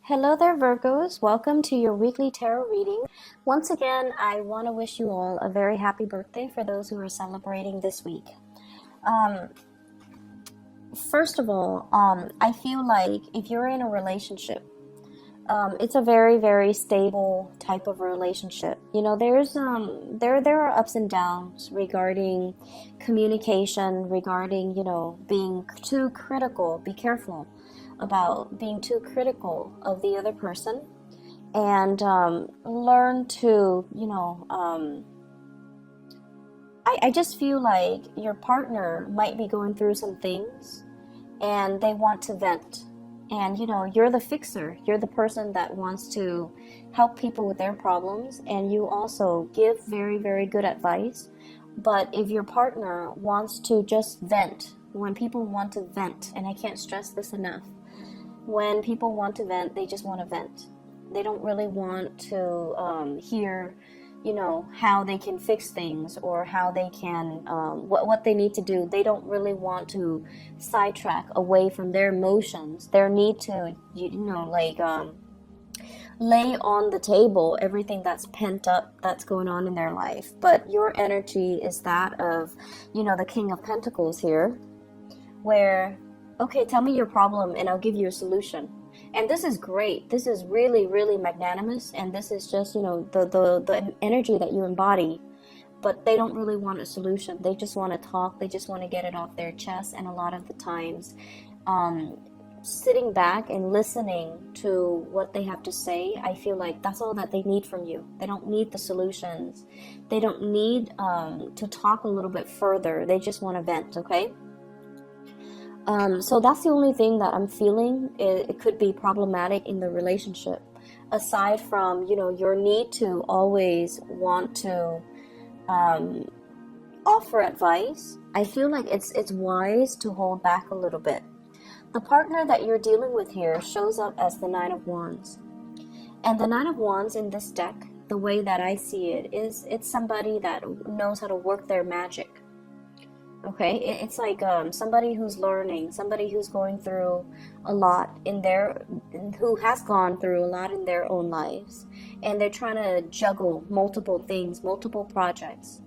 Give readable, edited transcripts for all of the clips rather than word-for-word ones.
Hello there, Virgos. Welcome to your weekly tarot reading. Once again, I want to wish you all a very happy birthday for those who are celebrating this week. Um, First of all, I feel like if you're in a relationship, it's a very, very stable type of relationship. You know, there are ups and downs regarding communication, regarding being too critical. Be careful about being too critical of the other person, and learn to I just feel like your partner might be going through some things and they want to vent. And you're the fixer. You're the person that wants to help people with their problems, and you also give very, very good advice. But if your partner wants to just vent, when people want to vent, and I can't stress this enough, when people want to vent, they just want to vent. They don't really want to hear how they can fix things, or how they can what they need to do. They don't really want to sidetrack away from their emotions, their need to lay on the table everything that's pent up, that's going on in their life. But your energy is that of the King of Pentacles here, where, okay, tell me your problem and I'll give you a solution. And this is great. This is really, really magnanimous, and this is just the energy that you embody. But they don't really want a solution. They just want to talk. They just want to get it off their chest. And a lot of the times, sitting back and listening to what they have to say, I feel like that's all that they need from you. They don't need the solutions. They don't need to talk a little bit further. They just want to vent, okay? So that's the only thing that I'm feeling. It could be problematic in the relationship. Aside from, your need to always want to offer advice, I feel like it's wise to hold back a little bit. The partner that you're dealing with here shows up as the Nine of Wands. And the Nine of Wands in this deck, the way that I see it, is it's somebody that knows how to work their magic. Okay, it's like somebody who's learning, somebody who's going through a lot who has gone through a lot in their own lives, and they're trying to juggle multiple things, multiple projects.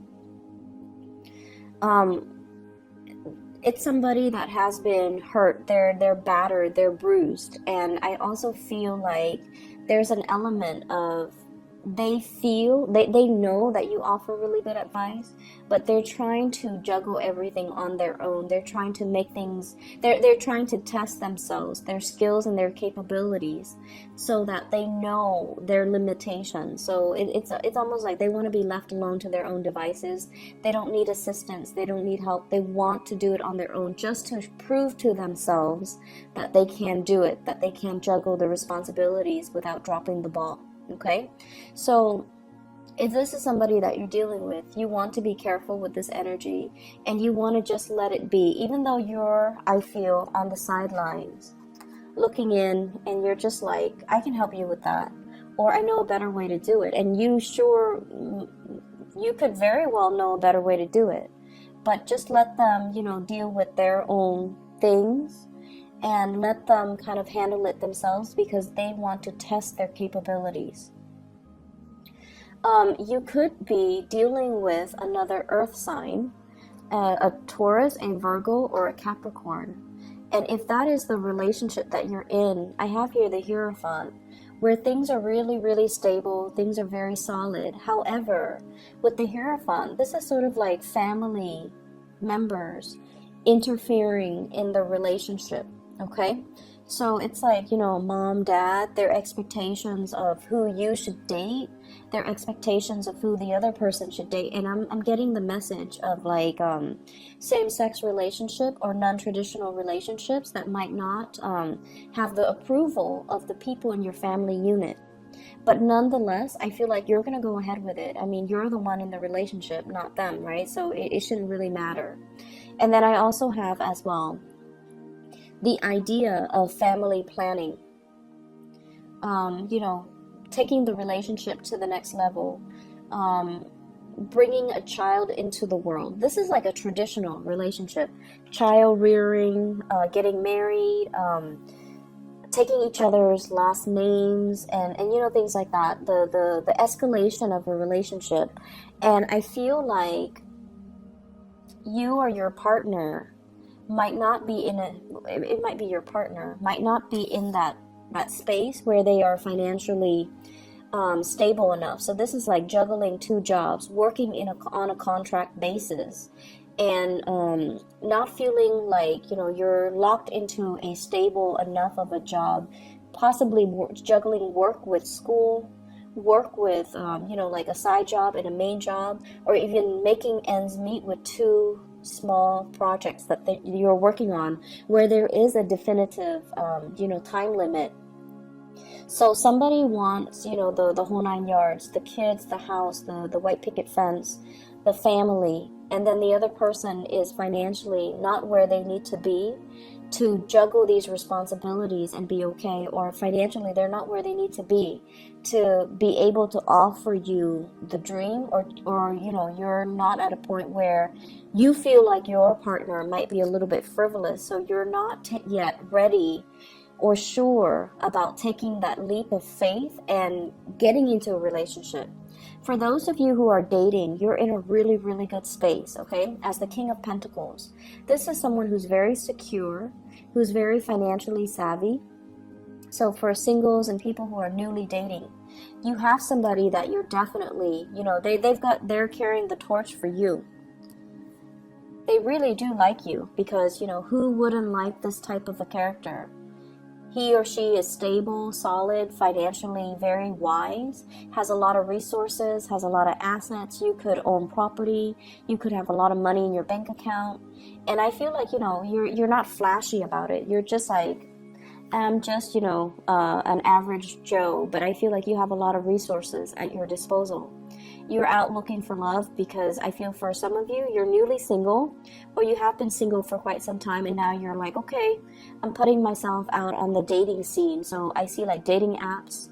It's somebody that has been hurt, they're battered, they're bruised, and I also feel like there's an element of they know that you offer really good advice, but they're trying to juggle everything on their own. They're trying to make things, they're trying to test themselves, their skills and their capabilities, so that they know their limitations. So it's almost like they want to be left alone to their own devices. They don't need assistance, they don't need help. They want to do it on their own, just to prove to themselves that they can do it, that they can juggle the responsibilities without dropping the ball. Okay, so if this is somebody that you're dealing with, you want to be careful with this energy, and you want to just let it be, even though you're, I feel, on the sidelines looking in, and you're just like, I can help you with that, or I know a better way to do it. And you could very well know a better way to do it, but just let them deal with their own things, and let them kind of handle it themselves, because they want to test their capabilities. You could be dealing with another earth sign, a Taurus, a Virgo, or a Capricorn. And if that is the relationship that you're in, I have here the Hierophant, where things are really, really stable, things are very solid. However, with the Hierophant, this is sort of like family members interfering in the relationship. Okay, so it's like, mom, dad, their expectations of who you should date, their expectations of who the other person should date. And I'm getting the message of like same-sex relationship or non-traditional relationships that might not have the approval of the people in your family unit. But nonetheless, I feel like you're going to go ahead with it. I mean, you're the one in the relationship, not them, right? So it shouldn't really matter. And then I also have as well the idea of family planning, taking the relationship to the next level, bringing a child into the world. This is like a traditional relationship, child rearing, getting married, taking each other's last names, and you know, things like that, the escalation of a relationship. And I feel like you or your partner might not be in a, it might be your partner might not be in that space where they are financially stable enough. So this is like juggling two jobs, working on a contract basis, and not feeling like, you know, you're locked into a stable enough of a job, possibly juggling work with school, work with you know, like a side job and a main job, or even making ends meet with two small projects that you're working on, where there is a definitive you know, time limit. So somebody wants, you know, the whole nine yards, the kids, the house, the white picket fence, the family, and then the other person is financially not where they need to be to juggle these responsibilities and be okay, or financially they're not where they need to be able to offer you the dream, or you know, you're not at a point where you feel like your partner might be a little bit frivolous, so you're not yet ready or sure about taking that leap of faith and getting into a relationship. For those of you who are dating, you're in a really, really good space, okay? As the King of Pentacles, this is someone who's very secure, who's very financially savvy. So for singles and people who are newly dating, you have somebody that you're definitely, you know, they're carrying the torch for you. They really do like you, because, you know, who wouldn't like this type of a character? He or she is stable, solid, financially very wise, has a lot of resources, has a lot of assets. You could own property. You could have a lot of money in your bank account. And I feel like, you know, you're not flashy about it. You're just like, I'm just, you know, an average Joe, but I feel like you have a lot of resources at your disposal. You're out looking for love, because I feel for some of you, you're newly single, or you have been single for quite some time, and now you're like, okay, I'm putting myself out on the dating scene. So I see like dating apps,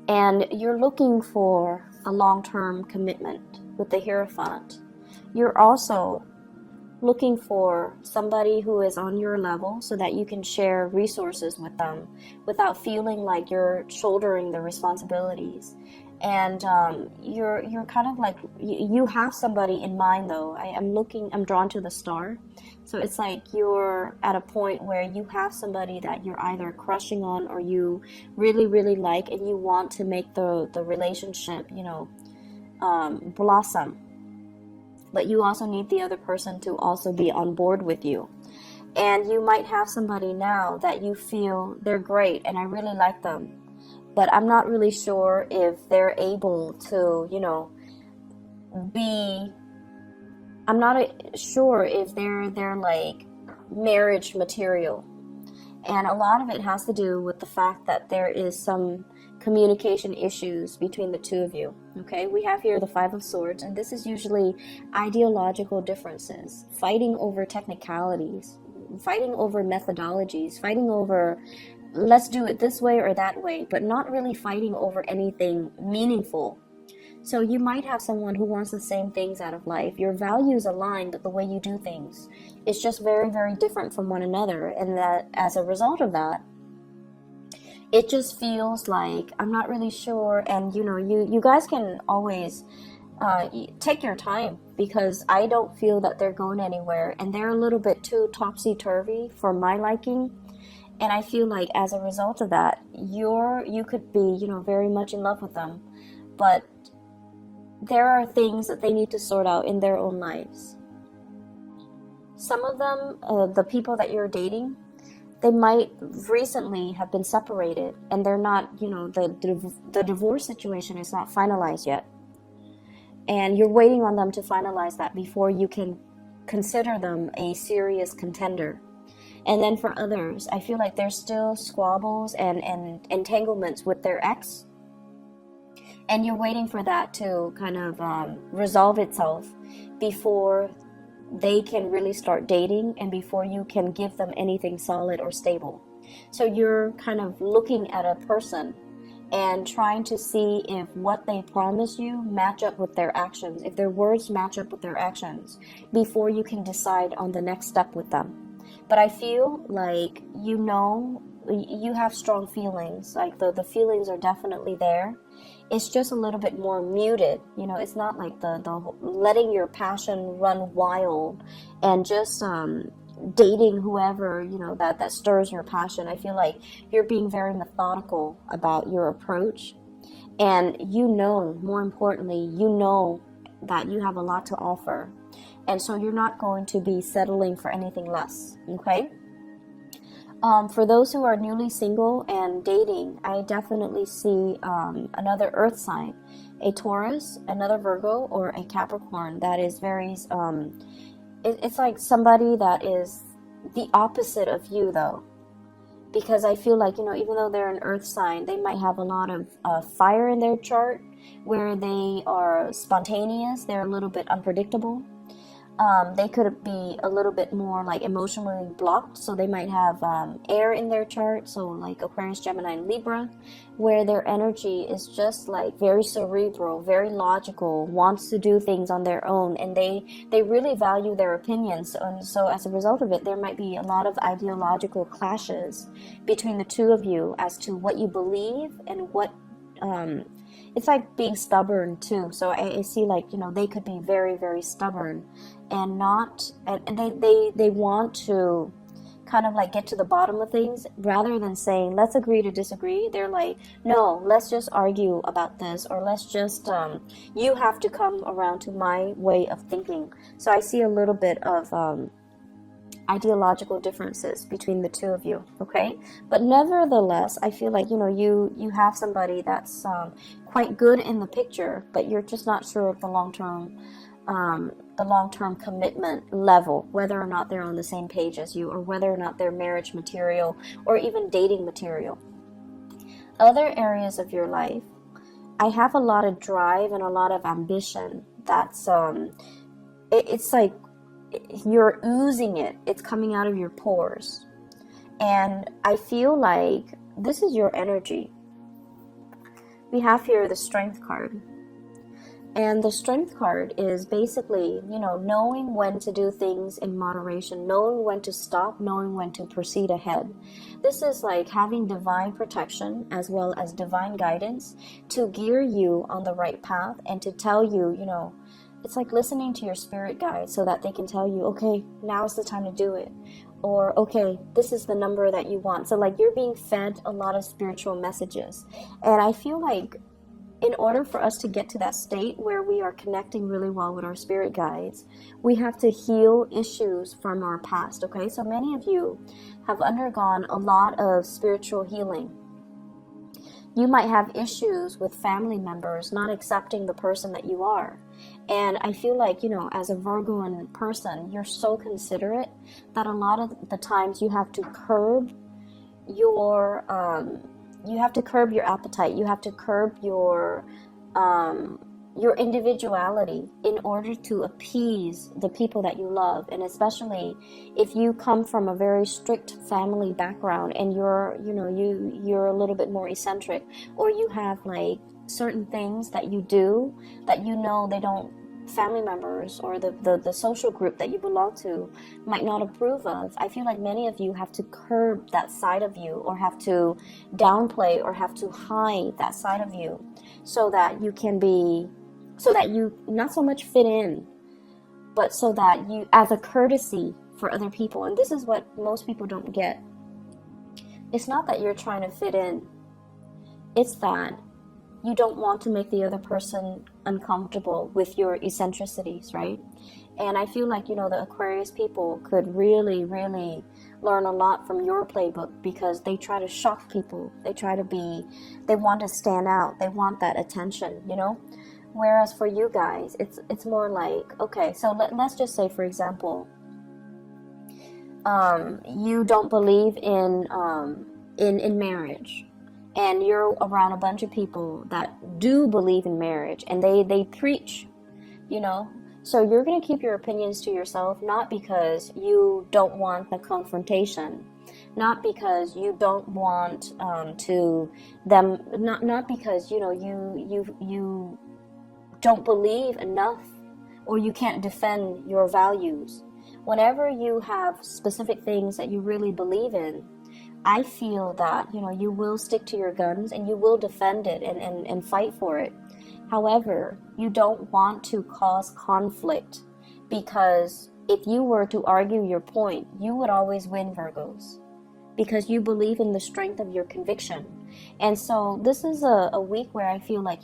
and you're looking for a long-term commitment with the Hierophant. You're also looking for somebody who is on your level, so that you can share resources with them without feeling like you're shouldering the responsibilities. And you're kind of like, you have somebody in mind though. I'm drawn to the star. So it's like you're at a point where you have somebody that you're either crushing on, or you really, really like, and you want to make the relationship, you know, blossom. But you also need the other person to also be on board with you. And you might have somebody now that you feel they're great and I really like them, but I'm not really sure if they're able to, you know, I'm not sure if they're like marriage material. And a lot of it has to do with the fact that there is some communication issues between the two of you. Okay, we have here the Five of Swords, and this is usually ideological differences, fighting over technicalities, fighting over methodologies, fighting over let's do it this way or that way, but not really fighting over anything meaningful. So you might have someone who wants the same things out of life. Your values align, but the way you do things is just very, very different from one another. And that as a result of that, it just feels like I'm not really sure. And you know, you guys can always take your time, because I don't feel that they're going anywhere, and they're a little bit too topsy-turvy for my liking. And I feel like as a result of that, you could be, you know, very much in love with them, but there are things that they need to sort out in their own lives. Some of them, the people that you're dating, they might recently have been separated, and they're not, you know, the divorce situation is not finalized yet. And you're waiting on them to finalize that before you can consider them a serious contender. And then for others, I feel like there's still squabbles and entanglements with their ex. And you're waiting for that to kind of resolve itself before they can really start dating, and before you can give them anything solid or stable. So you're kind of looking at a person and trying to see if what they promise you match up with their actions, if their words match up with their actions, before you can decide on the next step with them. But I feel like, you know, you have strong feelings. Like the feelings are definitely there. It's just a little bit more muted. You know, it's not like the letting your passion run wild and just dating whoever, you know, that stirs your passion. I feel like you're being very methodical about your approach, and you know, more importantly, you know that you have a lot to offer, and so you're not going to be settling for anything less. Okay. For those who are newly single and dating, I definitely see another earth sign, a Taurus, another Virgo, or a Capricorn that is very, it's like somebody that is the opposite of you, though. Because I feel like, you know, even though they're an earth sign, they might have a lot of fire in their chart, where they are spontaneous, they're a little bit unpredictable. They could be a little bit more like emotionally blocked, so they might have air in their chart, so like Aquarius, Gemini, and Libra, where their energy is just like very cerebral, very logical, wants to do things on their own, and they really value their opinions. And so as a result of it, there might be a lot of ideological clashes between the two of you as to what you believe and what it's like being stubborn too. So I see, like, you know, they could be very, very stubborn and they want to kind of like get to the bottom of things rather than saying, let's agree to disagree. They're like, no, let's just argue about this, or let's just, you have to come around to my way of thinking. So I see a little bit of, ideological differences between the two of you. Okay, but nevertheless, I feel like, you know, you have somebody that's quite good in the picture, but you're just not sure of the long-term commitment level, whether or not they're on the same page as you, or whether or not they're marriage material or even dating material. Other areas of your life, I have a lot of drive and a lot of ambition. That's it's like you're oozing it. It's coming out of your pores. And I feel like this is your energy. We have here the Strength card. And the Strength card is basically, you know, knowing when to do things in moderation, knowing when to stop, knowing when to proceed ahead. This is like having divine protection as well as divine guidance to gear you on the right path and to tell you, you know, it's like listening to your spirit guide so that they can tell you, okay, now's the time to do it. Or, okay, this is the number that you want. So like you're being fed a lot of spiritual messages. And I feel like in order for us to get to that state where we are connecting really well with our spirit guides, we have to heal issues from our past, okay? So many of you have undergone a lot of spiritual healing. You might have issues with family members not accepting the person that you are. And I feel like, you know, as a Virgoan person, you're so considerate that a lot of the times you have to curb your appetite. You have to curb your individuality in order to appease the people that you love. And especially if you come from a very strict family background and you're a little bit more eccentric, or you have like certain things that you do that, you know, family members or the social group that you belong to might not approve of. I feel like many of you have to curb that side of you, or have to downplay, or have to hide that side of you, so that you not so much fit in, but so that you, as a courtesy for other people. And this is what most people don't get. It's not that you're trying to fit in. It's that you don't want to make the other person uncomfortable with your eccentricities, right? And I feel like, you know, the Aquarius people could really, really learn a lot from your playbook, because they try to shock people. They want to stand out. They want that attention, you know? Whereas for you guys, it's more like, okay, so let's just say, for example, you don't believe in marriage, and you're around a bunch of people that do believe in marriage, and they preach, you know. So you're going to keep your opinions to yourself, not because you don't want the confrontation, not because you don't want not because, you know, you don't believe enough, or you can't defend your values. Whenever you have specific things that you really believe in, I feel that, you will stick to your guns and you will defend it and fight for it. However, you don't want to cause conflict, because if you were to argue your point, you would always win, Virgos, because you believe in the strength of your conviction. And so this is a week where I feel like,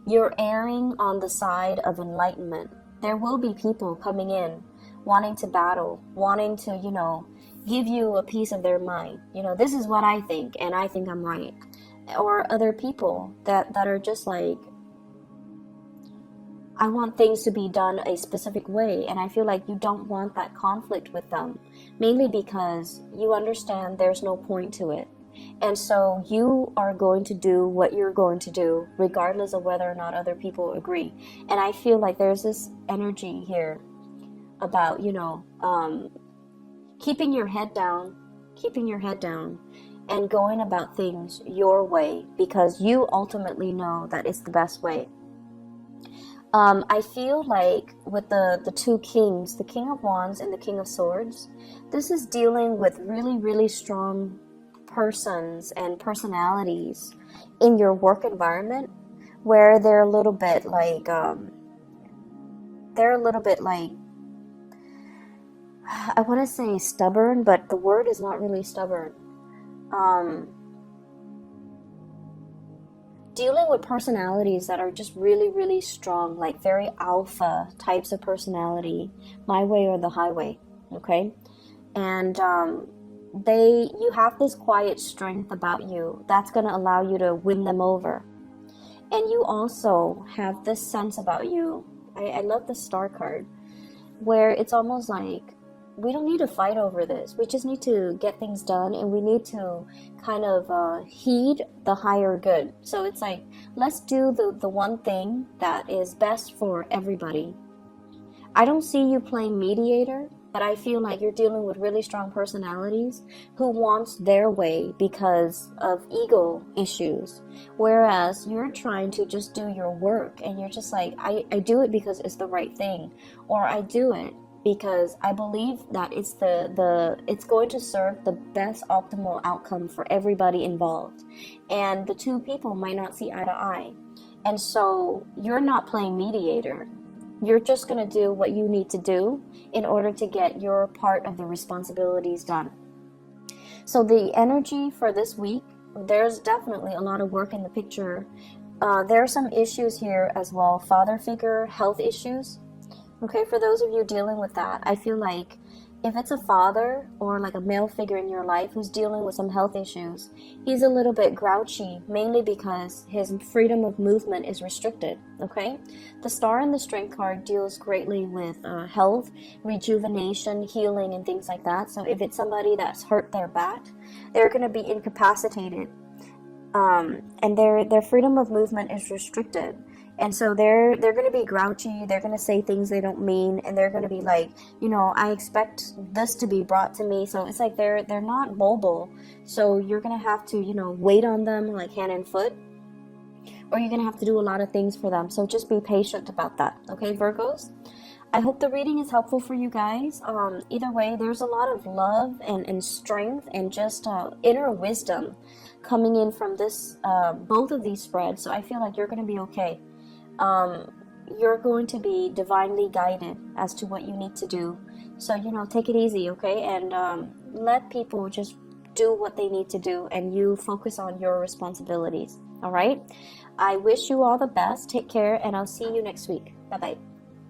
you're erring on the side of enlightenment. There will be people coming in wanting to battle, wanting to, give you a piece of their mind. This is what I think, and I think I'm right. Or other people that are just like, I want things to be done a specific way, and I feel like you don't want that conflict with them, mainly because you understand there's no point to it. And so you are going to do what you're going to do, regardless of whether or not other people agree. And I feel like there's this energy here about, keeping your head down, and going about things your way, because you ultimately know that it's the best way. I feel like with the two kings, the King of Wands and the King of Swords, this is dealing with really, really strong persons and personalities in your work environment, where they're a little bit like, I want to say stubborn, but the word is not really stubborn. Dealing with personalities that are just really, really strong, like very alpha types of personality, my way or the highway, okay? And you have this quiet strength about you that's going to allow you to win them over. And you also have this sense about you. I love the Star card, where it's almost like, we don't need to fight over this. We just need to get things done, and we need to kind of heed the higher good. So it's like, let's do the one thing that is best for everybody. I don't see you playing mediator, but I feel like you're dealing with really strong personalities who wants their way because of ego issues. Whereas you're trying to just do your work, and you're just like, I do it because it's the right thing, or I do it because I believe that it's it's going to serve the best optimal outcome for everybody involved. And the two people might not see eye to eye. And so you're not playing mediator. You're just going to do what you need to do in order to get your part of the responsibilities done. So the energy for this week, there's definitely a lot of work in the picture. There are some issues here as well. Father figure, health issues. Okay, for those of you dealing with that, I feel like if it's a father or like a male figure in your life who's dealing with some health issues, he's a little bit grouchy, mainly because his freedom of movement is restricted, okay? The Star and the Strength card deals greatly with health, rejuvenation, healing, and things like that. So if it's somebody that's hurt their back, they're going to be incapacitated, and their freedom of movement is restricted. And so they're going to be grouchy, they're going to say things they don't mean, and they're going to be like, I expect this to be brought to me. So it's like they're not mobile. So you're going to have to, wait on them like hand and foot, or you're going to have to do a lot of things for them. So just be patient about that. Okay, Virgos? I hope the reading is helpful for you guys. Either way, there's a lot of love and strength and just inner wisdom coming in from this, both of these spreads. So I feel like you're going to be okay. You're going to be divinely guided as to what you need to do. So, take it easy, okay? And let people just do what they need to do, and you focus on your responsibilities, all right? I wish you all the best. Take care, and I'll see you next week. Bye-bye.